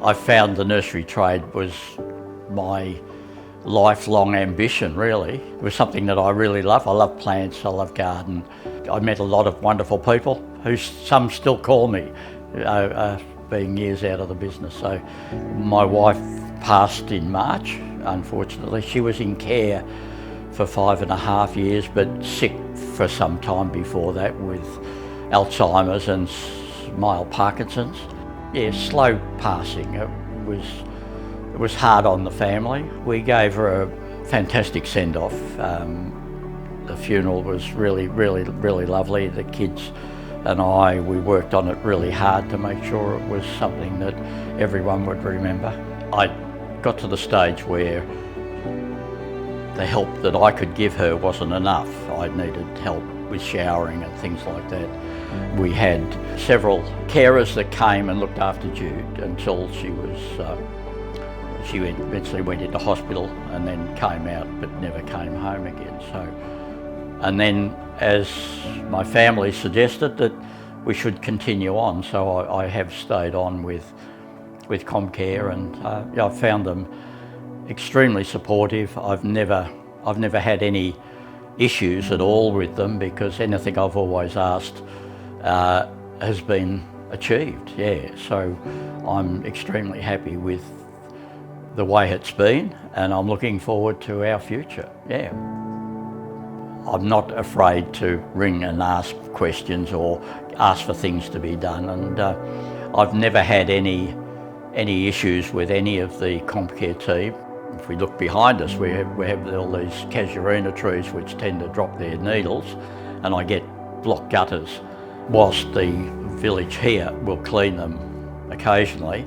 I found the nursery trade was my lifelong ambition, really. It was something that I really love. I love plants, I love garden. I met a lot of wonderful people who some still call me, being years out of the business. So my wife passed in March, unfortunately. She was in care for 5.5 years, but sick for some time before that with Alzheimer's and mild Parkinson's. Yeah, slow passing. It was hard on the family. We gave her a fantastic send-off. The funeral was really lovely. The kids and we worked on it really hard to make sure it was something that everyone would remember. I got to the stage where the help that I could give her wasn't enough. I needed help with showering and things like that. We had several carers that came and looked after Jude until she eventually went into hospital and then came out but never came home again. And then as my family suggested that we should continue on, so I have stayed on with commcare, and I found them extremely supportive. I've never had any issues at all with them because anything I've always asked has been achieved. Yeah, so I'm extremely happy with the way it's been, and I'm looking forward to our future. Yeah. I'm not afraid to ring and ask questions or ask for things to be done, and I've never had any issues with any of the commcare team. If we look behind us, we have all these casuarina trees which tend to drop their needles, and I get blocked gutters. Whilst the village here will clean them occasionally,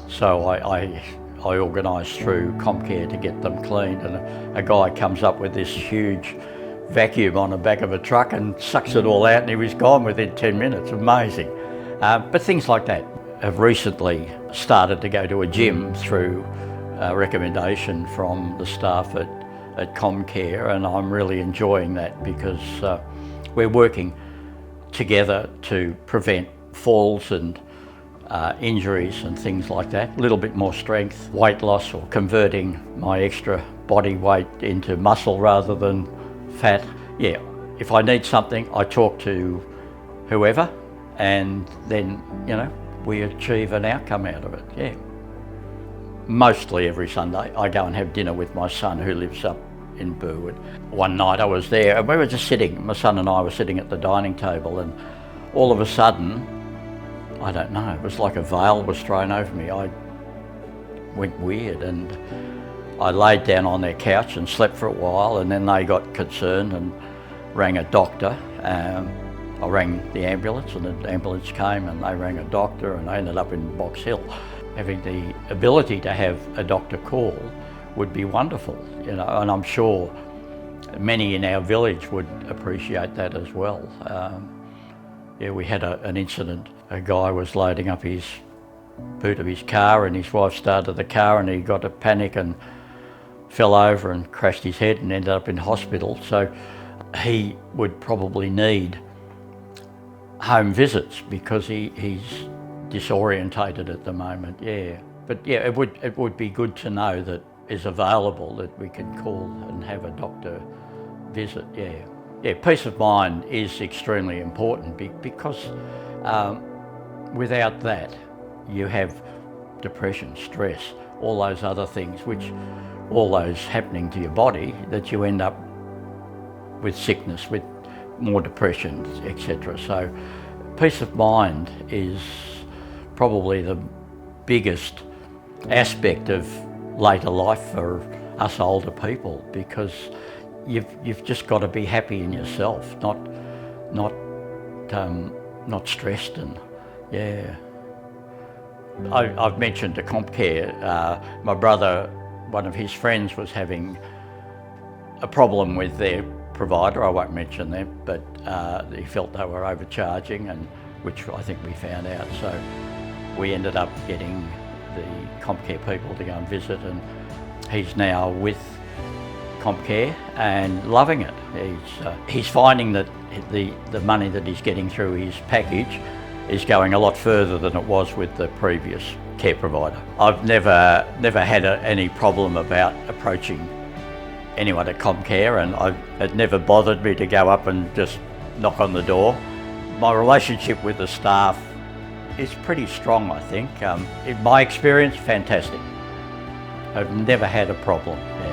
so I organise through commcare to get them cleaned, and a guy comes up with this huge vacuum on the back of a truck and sucks it all out, and he was gone within 10 minutes. Amazing. But things like that. I've recently started to go to a gym through a recommendation from the staff at commcare, and I'm really enjoying that because we're working together to prevent falls and injuries and things like that. A little bit more strength, weight loss, or converting my extra body weight into muscle rather than fat. Yeah, if I need something, I talk to whoever, and then, we achieve an outcome out of it. Yeah. Mostly every Sunday, I go and have dinner with my son who lives up in Burwood. One night I was there and we were just sitting, my son and I were sitting at the dining table, and all of a sudden, I don't know, it was like a veil was thrown over me. I went weird, and I laid down on their couch and slept for a while, and then they got concerned and rang a doctor. I rang the ambulance, and the ambulance came, and they rang a doctor, and I ended up in Box Hill. Having the ability to have a doctor call would be wonderful, and I'm sure many in our village would appreciate that as well. Yeah, we had an incident. A guy was loading up his boot of his car, and his wife started the car, and he got a panic and fell over and crashed his head and ended up in hospital. So he would probably need home visits because he's disorientated at the moment. Yeah, but yeah, it would be good to know that is available, that we can call and have a doctor visit. Yeah, peace of mind is extremely important because without that you have depression, stress, all those other things, all those happening to your body, that you end up with sickness, with more depression, etc. So peace of mind is probably the biggest aspect of later life for us older people, because you've just got to be happy in yourself, not stressed. And yeah, I've mentioned to commcare, my brother, one of his friends was having a problem with their provider. I won't mention them, but he felt they were overcharging, and which I think we found out. So we ended up getting the commcare people to go and visit, and he's now with commcare and loving it. He's finding that the money that he's getting through his package is going a lot further than it was with the previous care provider. I've never had any problem about approaching anyone at commcare, and it never bothered me to go up and just knock on the door. My relationship with the staff is pretty strong, I think. In my experience, fantastic. I've never had a problem. Yeah.